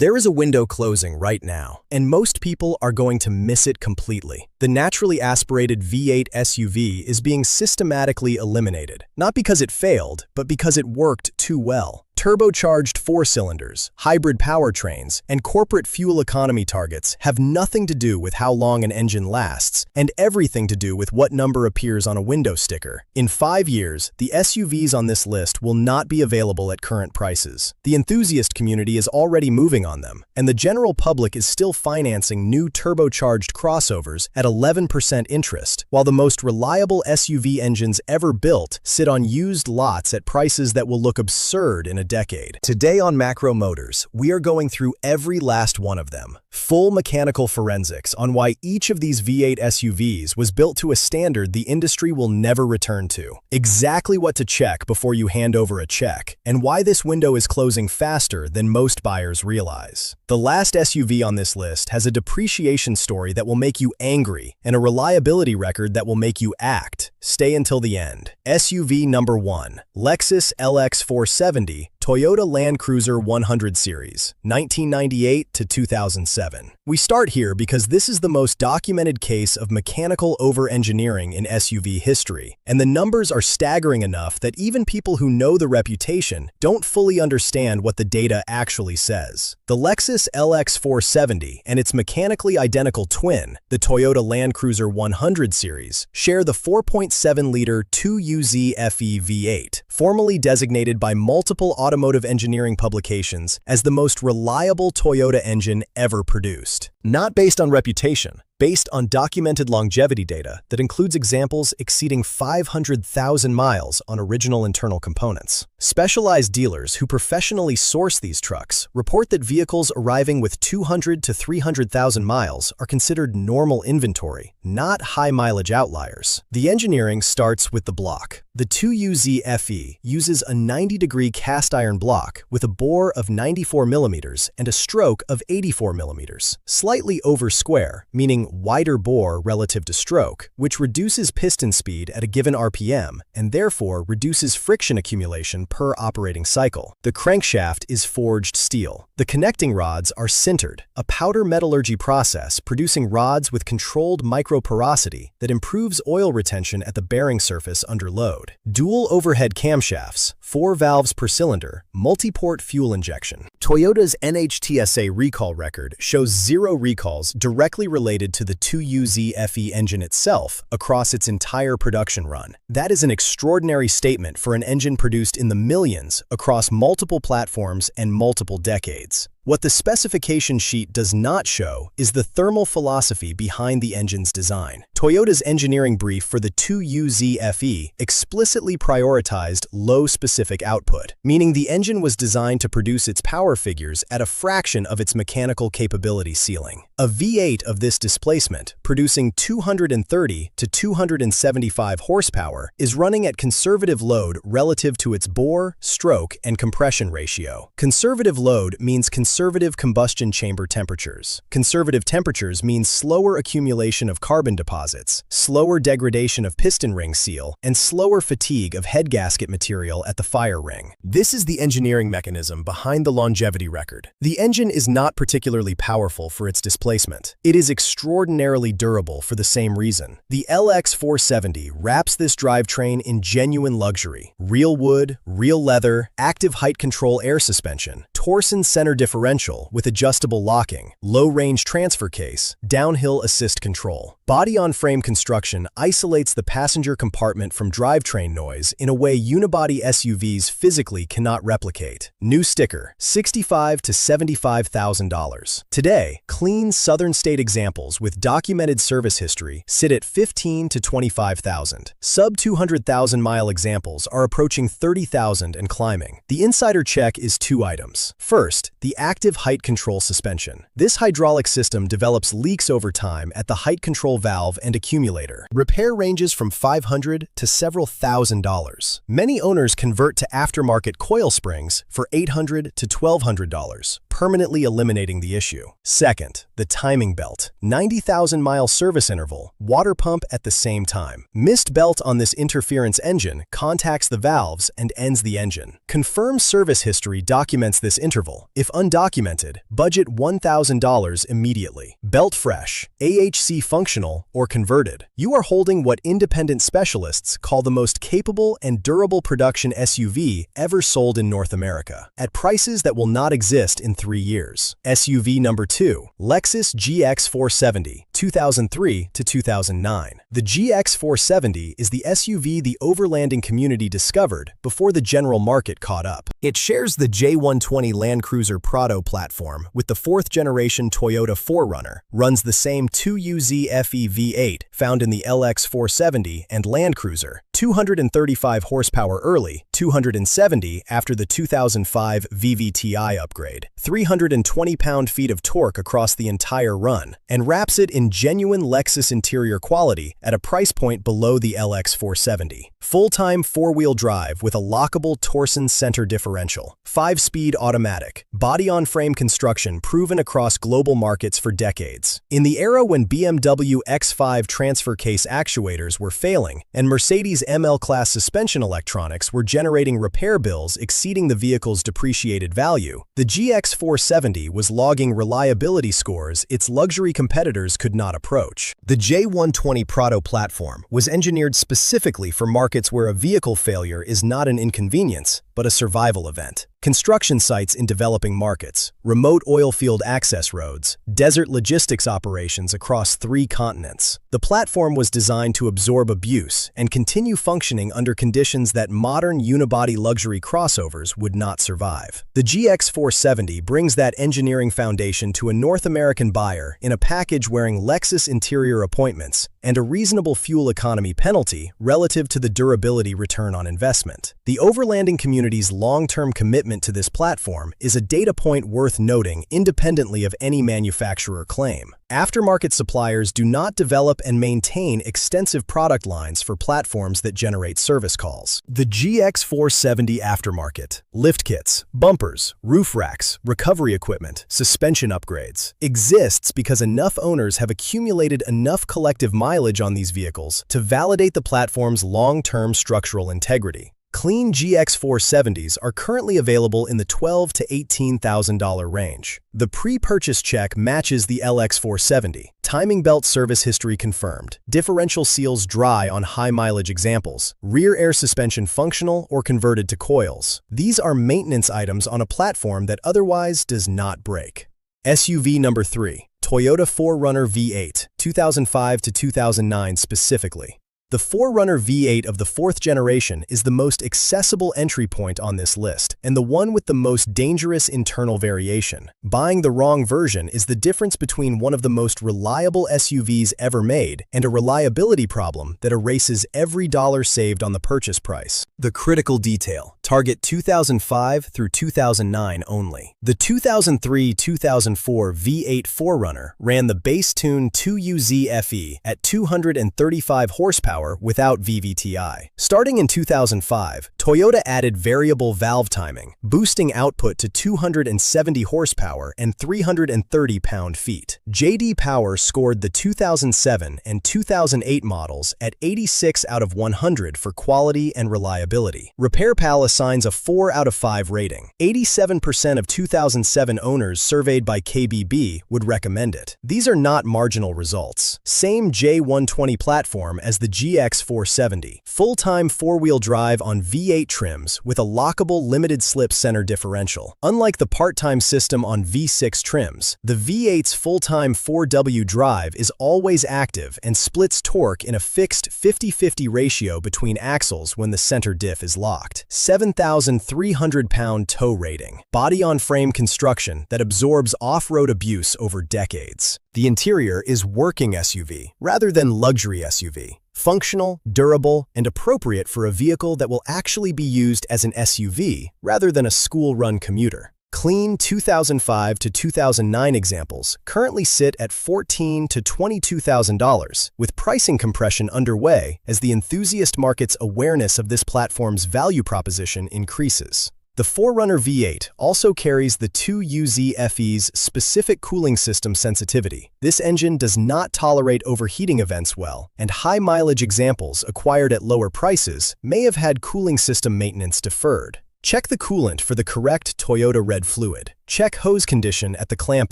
There is a window closing right now, and most people are going to miss it completely. The naturally aspirated V8 SUV is being systematically eliminated, not because it failed, but because it worked too well. Turbocharged 4-cylinders, hybrid powertrains, and corporate fuel economy targets have nothing to do with how long an engine lasts, and everything to do with what number appears on a window sticker. In 5 years, the SUVs on this list will not be available at current prices. The enthusiast community is already moving on them, and the general public is still financing new turbocharged crossovers at 11% interest, while the most reliable SUV engines ever built sit on used lots at prices that will look absurd in a decade. Today on Macro Motors, we are going through every last one of them. Full mechanical forensics on why each of these V8 SUVs was built to a standard the industry will never return to. Exactly what to check before you hand over a check, and why this window is closing faster than most buyers realize. The last SUV on this list has a depreciation story that will make you angry and a reliability record that will make you act. Stay until the end. SUV number 1, Lexus LX470, Toyota Land Cruiser 100 Series, 1998 to 2007. We start here because this is the most documented case of mechanical over-engineering in SUV history, and the numbers are staggering enough that even people who know the reputation don't fully understand what the data actually says. The Lexus LX470 and its mechanically identical twin, the Toyota Land Cruiser 100 Series, share the 4.7-liter 2UZ FE V8, formally designated by multiple automotive engineering publications as the most reliable Toyota engine ever produced. Not based on reputation, based on documented longevity data that includes examples exceeding 500,000 miles on original internal components. Specialized dealers who professionally source these trucks report that vehicles arriving with 200 to 300,000 miles are considered normal inventory, not high-mileage outliers. The engineering starts with the block. The 2UZ FE uses a 90-degree cast iron block with a bore of 94 millimeters and a stroke of 84 millimeters, slightly over square, meaning wider bore relative to stroke, which reduces piston speed at a given RPM and therefore reduces friction accumulation per operating cycle. The crankshaft is forged steel. The connecting rods are sintered, a powder metallurgy process producing rods with controlled microporosity that improves oil retention at the bearing surface under load. Dual overhead camshafts, 4 valves per cylinder, multi-port fuel injection. Toyota's NHTSA recall record shows 0 recalls directly related to the 2UZ FE engine itself across its entire production run. That is an extraordinary statement for an engine produced in the millions across multiple platforms and multiple decades. What the specification sheet does not show is the thermal philosophy behind the engine's design. Toyota's engineering brief for the 2UZ FE explicitly prioritized low specific output, meaning the engine was designed to produce its power figures at a fraction of its mechanical capability ceiling. A V8 of this displacement, producing 230 to 275 horsepower, is running at conservative load relative to its bore, stroke, and compression ratio. Conservative load means conservative combustion chamber temperatures. Conservative temperatures means slower accumulation of carbon deposits, slower degradation of piston ring seal, and slower fatigue of head gasket material at the fire ring. This is the engineering mechanism behind the longevity record. The engine is not particularly powerful for its displacement. It is extraordinarily durable for the same reason. The LX470 wraps this drivetrain in genuine luxury. Real wood, real leather, active height control air suspension, Torsen center differential with adjustable locking, low-range transfer case, downhill assist control. Body-on-frame construction isolates the passenger compartment from drivetrain noise in a way unibody SUVs physically cannot replicate. New sticker, $65,000 to $75,000. Today, clean Southern state examples with documented service history sit at $15,000 to $25,000. Sub-200,000-mile examples are approaching $30,000 and climbing. The insider check is 2 items. First, the active height control suspension. This hydraulic system develops leaks over time at the height control valve and accumulator. Repair ranges from $500 to several $1,000s. Many owners convert to aftermarket coil springs for $800 to $1,200, permanently eliminating the issue. Second, the timing belt. 90,000-mile service interval, water pump at the same time. Missed belt on this interference engine contacts the valves and ends the engine. Confirmed service history documents this interval. If undocumented, budget $1,000 immediately. Belt fresh, AHC functional, or converted. You are holding what independent specialists call the most capable and durable production SUV ever sold in North America, at prices that will not exist in 3 years. SUV number 2, Lexus GX470, 2003 to 2009. The GX470 is the SUV the overlanding community discovered before the general market caught up. It shares the J120 Land Cruiser Prado platform with the 4th-generation Toyota 4Runner, runs the same 2UZ FE V8 found in the LX470 and Land Cruiser, 235 horsepower early, 270 after the 2005 VVTi upgrade, 320 pound-feet of torque across the entire run, and wraps it in genuine Lexus interior quality at a price point below the LX470. Full-time 4-wheel drive with a lockable torsion center differential, 5-speed automatic, body-on-frame construction proven across global markets for decades. In the era when BMW X5 transfer case actuators were failing and Mercedes ML-class suspension electronics were generating repair bills exceeding the vehicle's depreciated value, the GX470 was logging reliability scores its luxury competitors could not approach. The J120 Prado platform was engineered specifically for markets where a vehicle failure is not an inconvenience, but a survival event. Construction sites in developing markets, remote oilfield access roads, desert logistics operations across 3 continents. The platform was designed to absorb abuse and continue functioning under conditions that modern unibody luxury crossovers would not survive. The GX470 brings that engineering foundation to a North American buyer in a package wearing Lexus interior appointments and a reasonable fuel economy penalty relative to the durability return on investment. The overlanding community's long-term commitment to this platform is a data point worth noting independently of any manufacturer claim. Aftermarket suppliers do not develop and maintain extensive product lines for platforms that generate service calls. The GX470 aftermarket, lift kits, bumpers, roof racks, recovery equipment, suspension upgrades, exists because enough owners have accumulated enough collective mileage on these vehicles to validate the platform's long-term structural integrity. Clean GX470s are currently available in the $12,000 to $18,000 range. The pre-purchase check matches the LX470. Timing belt service history confirmed. Differential seals dry on high-mileage examples. Rear air suspension functional or converted to coils. These are maintenance items on a platform that otherwise does not break. SUV number 3, Toyota 4Runner V8, 2005 to 2009 specifically. The 4Runner V8 of the 4th generation is the most accessible entry point on this list, and the one with the most dangerous internal variation. Buying the wrong version is the difference between one of the most reliable SUVs ever made and a reliability problem that erases every dollar saved on the purchase price. The critical detail. Target 2005 through 2009 only. The 2003-2004 V8 4Runner ran the base-tune 2UZ FE at 235 horsepower without VVTi. Starting in 2005, Toyota added variable valve timing, boosting output to 270 horsepower and 330 pound-feet. J.D. Power scored the 2007 and 2008 models at 86 out of 100 for quality and reliability. RepairPal assigns a 4 out of 5 rating. 87% of 2007 owners surveyed by KBB would recommend it. These are not marginal results. Same J120 platform as the GX470. Full-time 4-wheel drive on V8 trims with a lockable limited-slip center differential. Unlike the part-time system on V6 trims, the V8's full-time 4W drive is always active and splits torque in a fixed 50-50 ratio between axles when the center diff is locked. 7,300 pound tow rating. Body-on-frame construction that absorbs off-road abuse over decades. The interior is working SUV rather than luxury SUV. Functional, durable, and appropriate for a vehicle that will actually be used as an SUV rather than a school-run commuter. Clean 2005 to 2009 examples currently sit at $14,000 to $22,000, with pricing compression underway as the enthusiast market's awareness of this platform's value proposition increases. The 4Runner V8 also carries the 2UZ FE's specific cooling system sensitivity. This engine does not tolerate overheating events well, and high-mileage examples acquired at lower prices may have had cooling system maintenance deferred. Check the coolant for the correct Toyota red fluid. Check hose condition at the clamp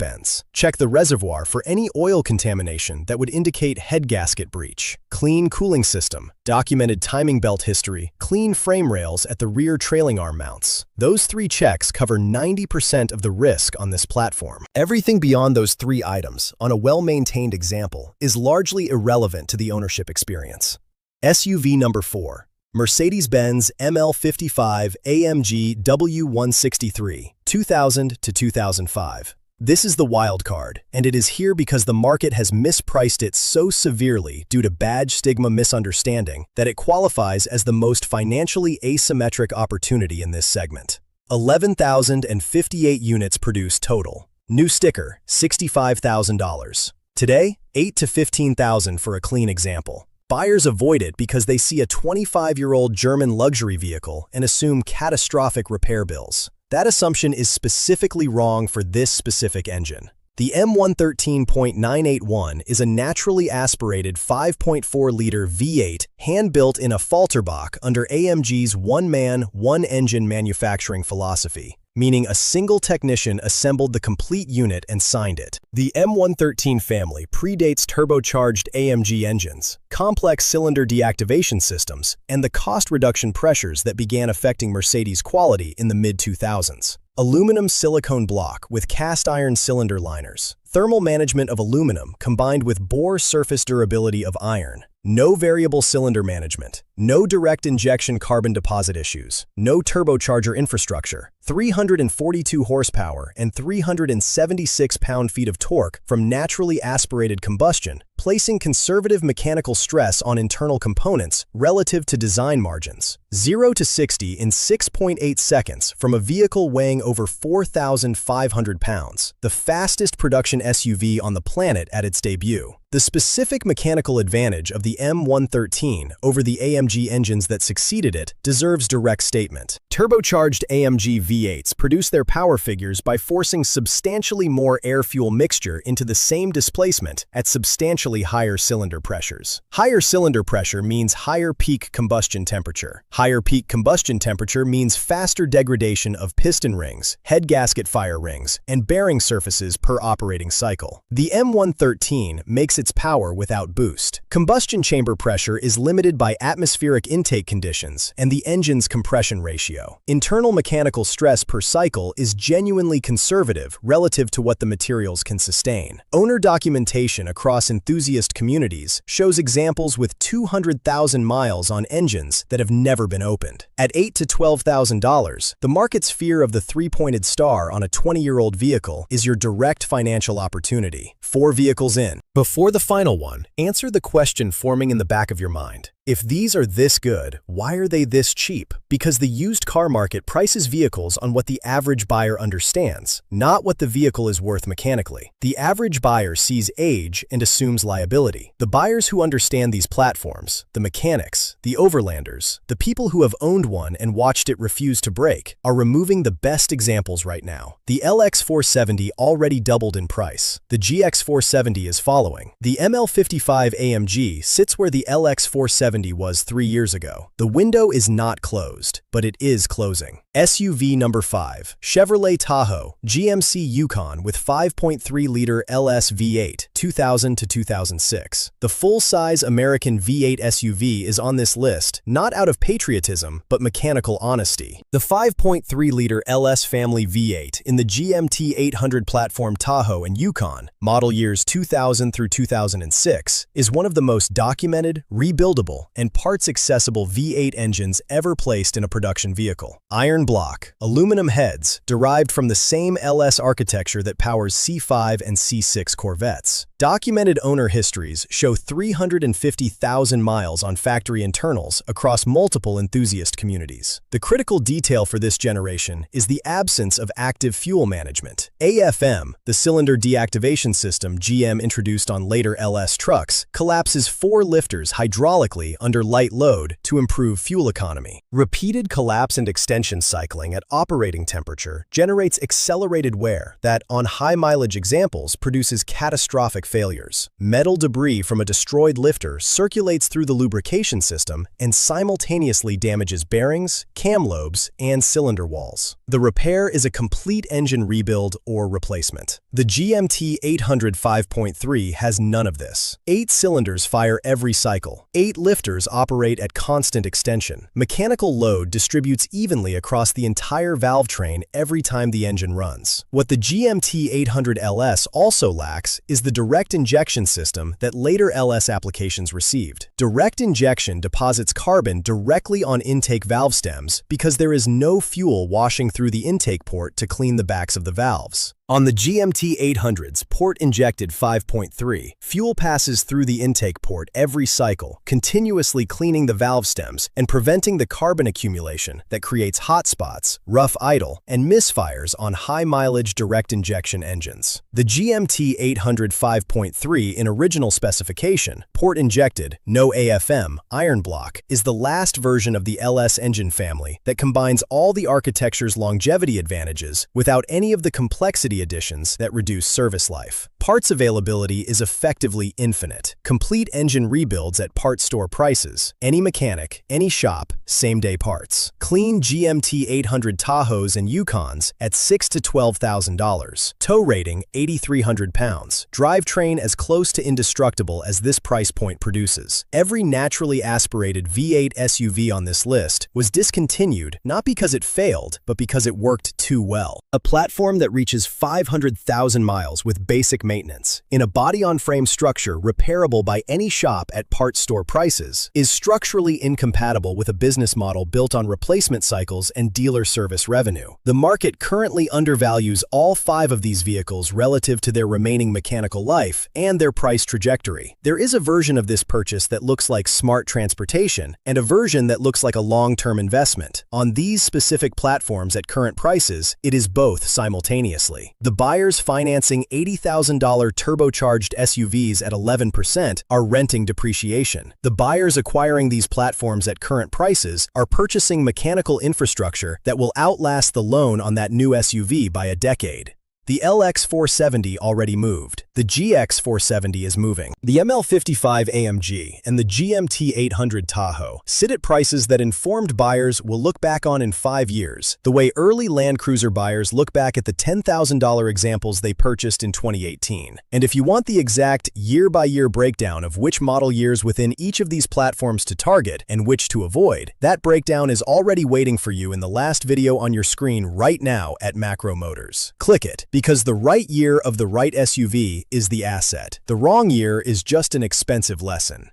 ends. Check the reservoir for any oil contamination that would indicate head gasket breach. Clean cooling system. Documented timing belt history. Clean frame rails at the rear trailing arm mounts. Those 3 checks cover 90% of the risk on this platform. Everything beyond those 3 items, on a well-maintained example, is largely irrelevant to the ownership experience. SUV number 4. Mercedes-Benz ML55 AMG W163, 2000 to 2005. This is the wild card, and it is here because the market has mispriced it so severely due to badge stigma misunderstanding that it qualifies as the most financially asymmetric opportunity in this segment. 11,058 units produced total. New sticker, $65,000. Today, $8,000 to $15,000 for a clean example. Buyers avoid it because they see a 25-year-old German luxury vehicle and assume catastrophic repair bills. That assumption is specifically wrong for this specific engine. The M113.981 is a naturally aspirated 5.4-liter V8 hand-built in a Falterbach under AMG's one-man, one-engine manufacturing philosophy, meaning a single technician assembled the complete unit and signed it. The M113 family predates turbocharged AMG engines, complex cylinder deactivation systems, and the cost reduction pressures that began affecting Mercedes quality in the mid-2000s. Aluminum silicone block with cast iron cylinder liners. Thermal management of aluminum combined with bore surface durability of iron. No variable cylinder management. No direct injection carbon deposit issues. No turbocharger infrastructure. 342 horsepower and 376 pound-feet of torque from naturally aspirated combustion, placing conservative mechanical stress on internal components relative to design margins. 0 to 60 in 6.8 seconds from a vehicle weighing over 4,500 pounds, the fastest production SUV on the planet at its debut. The specific mechanical advantage of the M113 over the AMG engines that succeeded it deserves direct statement. Turbocharged AMG V8s produce their power figures by forcing substantially more air-fuel mixture into the same displacement at substantially higher cylinder pressures. Higher cylinder pressure means higher peak combustion temperature. Higher peak combustion temperature means faster degradation of piston rings, head gasket fire rings, and bearing surfaces per operating cycle. The M113 makes its power without boost. Combustion chamber pressure is limited by atmospheric intake conditions and the engine's compression ratio. Internal mechanical stress per cycle is genuinely conservative relative to what the materials can sustain. Owner documentation across enthusiast communities shows examples with 200,000 miles on engines that have never been opened. At $8,000 to $12,000, the market's fear of the 3-pointed star on a 20-year-old vehicle is your direct financial opportunity. 4 vehicles in. Before the final one, answer the question forming in the back of your mind. If these are this good, why are they this cheap? Because the used car market prices vehicles on what the average buyer understands, not what the vehicle is worth mechanically. The average buyer sees age and assumes liability. The buyers who understand these platforms, the mechanics, the overlanders, the people who have owned one and watched it refuse to break, are removing the best examples right now. The LX470 already doubled in price. The GX470 is following. The ML55 AMG sits where the LX470 was 3 years ago. The window is not closed, but it is closing. SUV number 5, Chevrolet Tahoe, GMC Yukon with 5.3-liter LS V8, 2000 to 2006. The full-size American V8 SUV is on this list, not out of patriotism, but mechanical honesty. The 5.3-liter LS family V8 in the GMT800 platform Tahoe and Yukon, model years 2000 through 2006, is one of the most documented, rebuildable, and parts-accessible V8 engines ever placed in a production vehicle. Iron block, aluminum heads, derived from the same LS architecture that powers C5 and C6 Corvettes. Documented owner histories show 350,000 miles on factory internals across multiple enthusiast communities. The critical detail for this generation is the absence of active fuel management. AFM, the cylinder deactivation system GM introduced on later LS trucks, collapses 4 lifters hydraulically under light load to improve fuel economy. Repeated collapse and extension cycling at operating temperature generates accelerated wear that, on high-mileage examples, produces catastrophic failures. Metal debris from a destroyed lifter circulates through the lubrication system and simultaneously damages bearings, cam lobes, and cylinder walls. The repair is a complete engine rebuild or replacement. The GMT800 5.3 has none of this. 8 cylinders fire every cycle. 8 lifters operate at constant extension. Mechanical load distributes evenly across the entire valve train every time the engine runs. What the GMT800 LS also lacks is the direct injection system that later LS applications received. Direct injection deposits carbon directly on intake valve stems because there is no fuel washing through the intake port to clean the backs of the valves. On the GMT800's port-injected 5.3, fuel passes through the intake port every cycle, continuously cleaning the valve stems and preventing the carbon accumulation that creates hot spots, rough idle, and misfires on high-mileage direct injection engines. The GMT800 5.3 in original specification, port-injected, no AFM, iron block, is the last version of the LS engine family that combines all the architecture's longevity advantages without any of the complexity additions that reduce service life. Parts availability is effectively infinite. Complete engine rebuilds at parts store prices. Any mechanic, any shop, same-day parts. Clean GMT800 Tahoes and Yukons at $6,000 to $12,000. Tow rating 8,300 pounds. Drivetrain as close to indestructible as this price point produces. Every naturally aspirated V8 SUV on this list was discontinued not because it failed, but because it worked too well. A platform that reaches 500,000 miles with basic maintenance, in a body-on-frame structure repairable by any shop at parts store prices, is structurally incompatible with a business model built on replacement cycles and dealer service revenue. The market currently undervalues all 5 of these vehicles relative to their remaining mechanical life and their price trajectory. There is a version of this purchase that looks like smart transportation and a version that looks like a long-term investment. On these specific platforms at current prices, it is both simultaneously. The buyers financing $80,000 turbocharged SUVs at 11% are renting depreciation. The buyers acquiring these platforms at current prices are purchasing mechanical infrastructure that will outlast the loan on that new SUV by a decade. The LX470 already moved. The GX470 is moving. The ML55 AMG and the GMT800 Tahoe sit at prices that informed buyers will look back on in 5 years, the way early Land Cruiser buyers look back at the $10,000 examples they purchased in 2018. And if you want the exact year-by-year breakdown of which model years within each of these platforms to target and which to avoid, that breakdown is already waiting for you in the last video on your screen right now at Macro Motors. Click it. Because the right year of the right SUV is the asset. The wrong year is just an expensive lesson.